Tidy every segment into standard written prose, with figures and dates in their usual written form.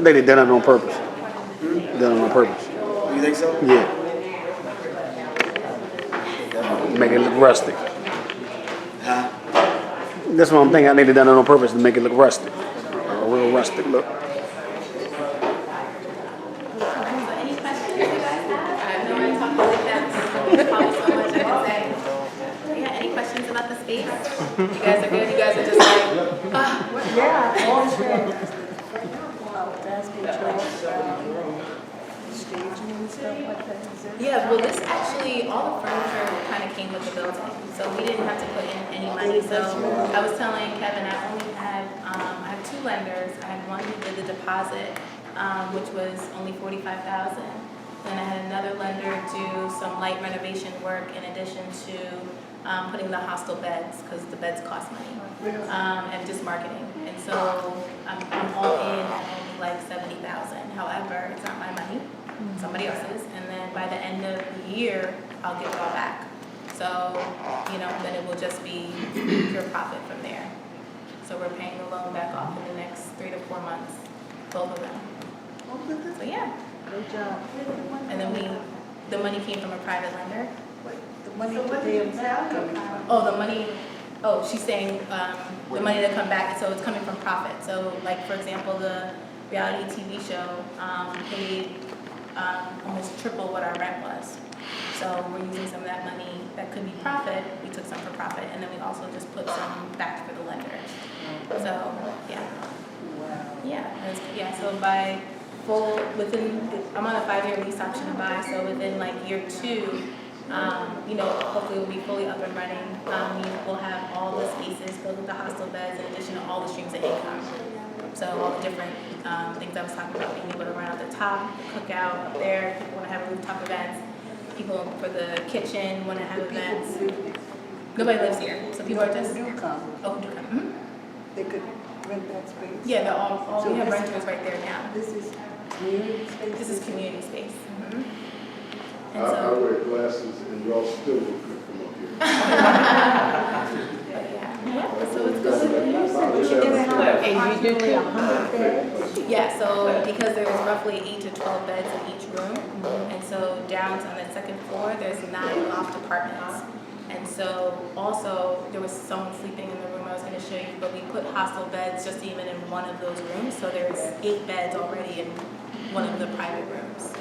think they done it on purpose. Done it on purpose. You think so? Yeah. Make it look rustic. Huh? That's what I'm thinking. I think they done it on purpose to make it look rustic. A real rustic look. Any questions you guys have? I know I talked like that. There's probably so much I can say. Yeah, any questions about the space? You guys are good? You guys are just like, Yeah, all is good. Staging and stuff like that. Is it? yeah, well, this actually, all the furniture kind of came with the building. So we didn't have to put in any money. So I was telling Kevin, I only had, I have two lenders. I had one who did the deposit, which was only $45,000. Then I had another lender do some light renovation work in addition to putting the hostel beds, because the beds cost money, and just marketing. And so I'm all in at only like $70,000. However, it's not my money, somebody else's. And then by the end of the year, I'll give it all back. So, then it will just be pure profit from there. So we're paying the loan back off in the next 3 to 4 months, both of them. So yeah. Great job. And then the money came from a private lender. The money that they have coming from. Oh, the money, she's saying the money that come back, so it's coming from profit. So like, for example, the reality TV show paid almost triple what our rent was. So we're using some of that money that could be profit. We took some for profit, and then we also just put some back for the lender. So yeah. Yeah. So by I'm on a 5-year lease option to buy. So within like year 2, hopefully we'll be fully up and running. We'll have all the spaces filled with the hostel beds, in addition to all the streams of income. So all the different things I was talking about, being able to run out the top, cookout up there. People want to have rooftop events. People for the kitchen want to have events. Nobody lives here, so people are just. Do come. Oh, do come. Mm-hmm. They could rent that space. Yeah, they're all So we have this- renters right there now. This is community space? This is community space. Mm-hmm. I And so, wear glasses and y'all still could come up here. yeah, so it's good. And you do 100 beds? Yeah, so because there's roughly 8 to 12 beds in each room, and so down on the second floor, there's 9 loft apartments. And so also there was someone sleeping in the room I was going to show you, but we put hostel beds just even in one of those rooms. So there's 8 beds already in one of the private rooms.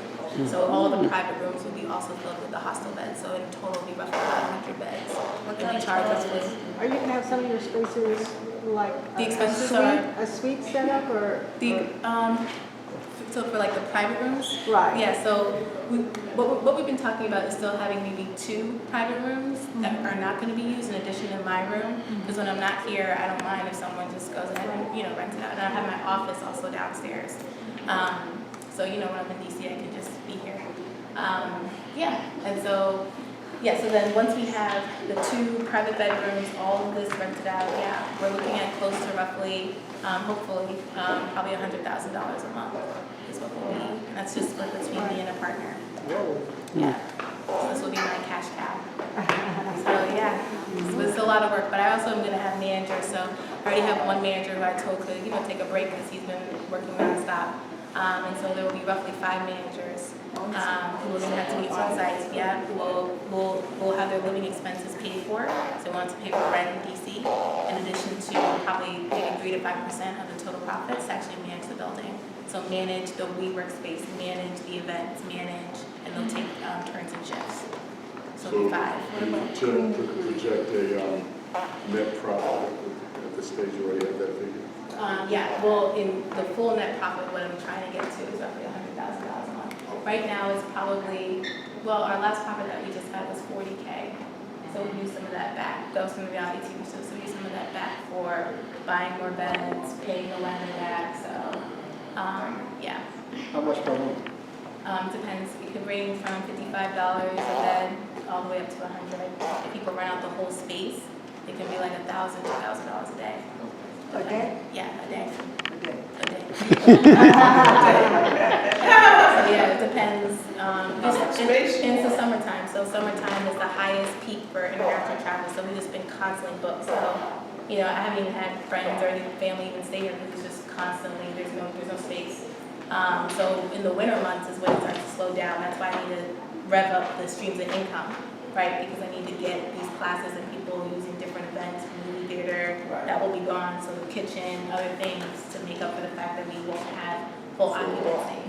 So all the private rooms will be also filled with the hostel beds. So in total, it'll be roughly 500 beds. And we charge us with. Are you gonna have some of your spaces like The expenses a suite setup or? So for like the private rooms? Right. Yeah, so what we've been talking about is still having maybe 2 private rooms that are not going to be used in addition to my room. Because when I'm not here, I don't mind if someone just goes ahead and rents it out. And I have my office also downstairs. So when I'm in DC, I can just be here. And so then once we have the 2 private bedrooms, all of this rented out, we're looking at close to roughly, hopefully, probably $100,000 a month is what we'll be. And that's just split between me and a partner. Yeah. So this will be my cash cow. So so it's a lot of work, but I also am going to have managers. So I already have one manager who I told could, take a break because he's been working nonstop. And so there will be roughly 5 managers who will then have to be on site. We'll have their living expenses paid for. So we want to pay for rent in DC, in addition to probably maybe 3 to 5% of the total profits to actually manage the building. So manage the WeWork space, manage the events, and they'll take turns and shifts. So it'll be 5. You project a net profit at this stage, you already have that figure? In the full net profit, what I'm trying to get to is roughly $100,000 a month. Right now, it's probably, our last profit that we just had was $40K. So we use some of that back. That was from the reality TV show. So we use some of that back for buying more beds, paying the lender back. So, How much per month? Depends. It could range from $55 a bed all the way up to $100. If people rent out the whole space, it can be like $1,000, $2,000 a day. A day? Yeah, a day. A day. So it depends. It's the summertime, so summertime is the highest peak for international travel. So we've just been constantly booked. So I haven't even had friends or any family even stay here because it's just constantly there's no space. So in the winter months is when it starts to slow down. That's why I need to rev up the streams of income, right? Because I need to get these classes and people using different events, movie theater, that will be gone. So the kitchen, other things to make up for the fact that we won't have full occupancy,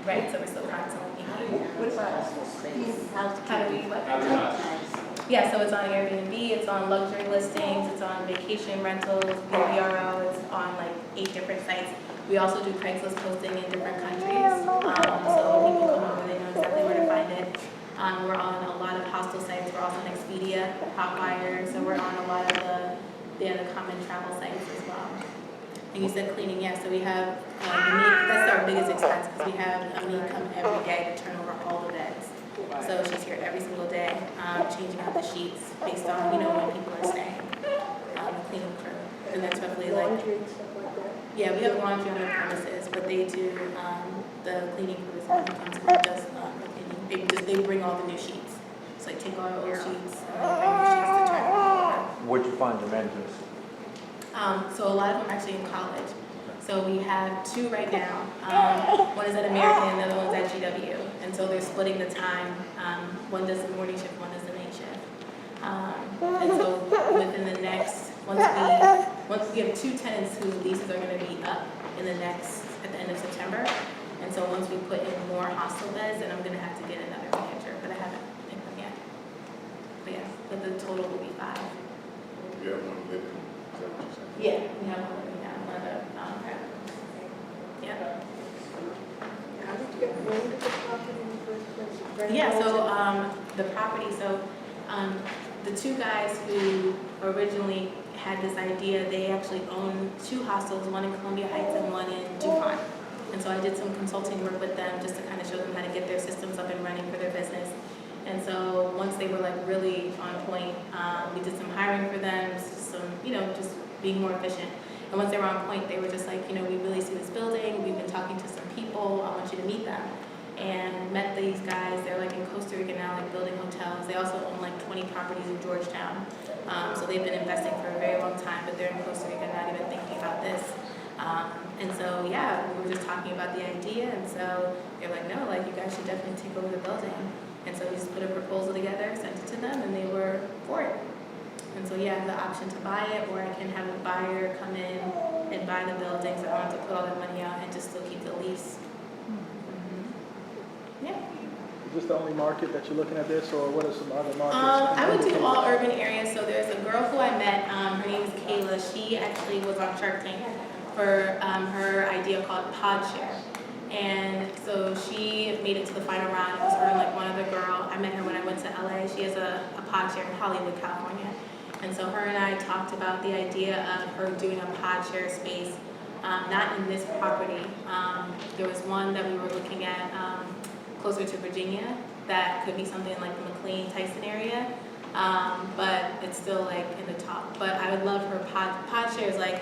right? So we're still constantly making. What about these house? How do we, what? Yeah, so it's on Airbnb, it's on luxury listings, it's on vacation rentals, VRO, it's on like 8 different sites. We also do Craigslist posting in different countries, so people come over, they know exactly where to find it. We're on a lot of hostel sites, we're also on Expedia, Hotwire, so we're on a lot of the common travel sites as well. And you said cleaning, yeah, so we have Amie, that's our biggest expense, because we have Amie come every day to turn over all the beds. So she's here every single day, changing out the sheets based on, when people are staying, the cleaning crew. And that's roughly like, Laundry and stuff like that? yeah, we have laundry on the premises, but they do, the cleaning crew is one who comes and does the cleaning. They bring all the new sheets. It's like take all the old sheets and they bring new sheets to turn over. Where'd you find your managers? So a lot of them are actually in college. So we have 2 right now. One is at American, the other one's at GW. And so they're splitting the time. One does the morning shift, one does the night shift. And so within the next, once we have 2 tenants whose leases are going to be up at the end of September. And so once we put in more hostel beds, then I'm going to have to get another manager, but I haven't picked them yet. But yeah, but the total will be 5. You have one living, is that what you're saying? Yeah, we have one right now, one of the private rooms. Yeah. How did you get named at the property in the first place? Yeah, so the property, the 2 guys who originally had this idea, they actually own 2 hostels, one in Columbia Heights and one in DuPont. And so I did some consulting work with them just to kind of show them how to get their systems up and running for their business. And so once they were like really on point, we did some hiring for them, some, just being more efficient. And once they were on point, they were just like, we really see this building, we've been talking to some people, I want you to meet them. And met these guys, they're like in Costa Rica now, like building hotels. They also own like 20 properties in Georgetown. So they've been investing for a very long time, but they're in Costa Rica not even thinking about this. And so, yeah, we were just talking about the idea, and so they're like, no, like, you guys should definitely take over the building. And so we just put a proposal together, sent it to them, and they were for it. And so, yeah, I have the option to buy it, or I can have a buyer come in and buy the building, so I don't have to put all that money out and just still keep the lease. Yeah. Is this the only market that you're looking at this, or what are some other markets? I would do all urban areas. So there's a girl who I met, her name is Kayla. She actually was on Shark Tank for her idea called Podshare. And so she made it to the final round. It was her and like one other girl. I met her when I went to LA. She has a Podshare in Hollywood, California. And so her and I talked about the idea of her doing a Podshare space, not in this property. There was one that we were looking at closer to Virginia that could be something like the McLean-Tyson area. But it's still like in the top. But I would love her Podshare is like,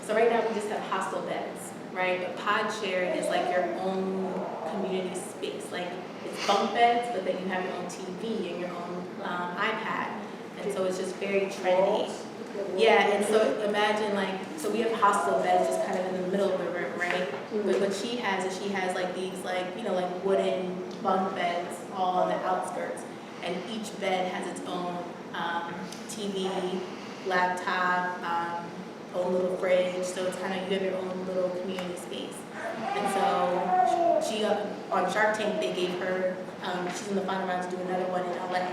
so right now we just have hostel beds, right? But Podshare is like your own community space. Like it's bunk beds, but then you have your own TV and your own iPad. And so it's just very trendy. Yeah, and so imagine like, so we have hostel beds just kind of in the middle of the room, right? But what she has is she has like these like, like wooden bunk beds all on the outskirts. And each bed has its own TV, laptop, own little fridge. So it's kind of, you have your own little community space. And so she, on Shark Tank, they gave her, she's in the final round to do another one in LA.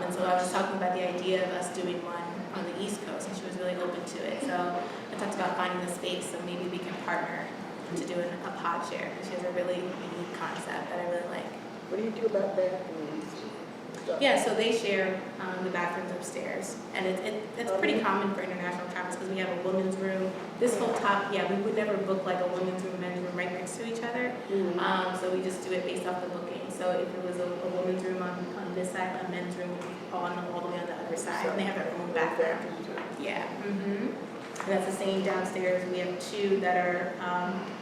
And so I was talking about the idea of us doing one on the East Coast, and she was really open to it. So I talked about finding the space, so maybe we can partner to do a pod share. She has a really unique concept that I really like. What do you do about bathrooms? Yeah, so they share the bathrooms upstairs, and it's pretty common for international travelers because we have a women's room. This whole top, yeah, we would never book like a women's room, men's room right next to each other. So we just do it based off the booking. So if it was a women's room on this side, a men's room would be all the way on the other side, and they have their own bathroom. Yeah. And that's the same downstairs. We have 2 that are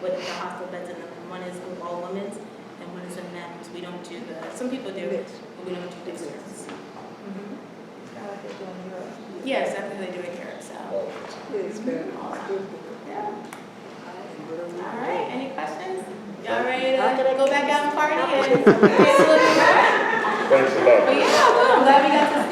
with the hostel beds in them. One is all women's, and one is a men's. We don't do some people do, but we don't do mixed rooms. Yeah, exactly what they do in Europe. So. It's been Yeah. All go back out and party and it's a little bit better. Thanks a lot. But yeah, good. I'm glad we got to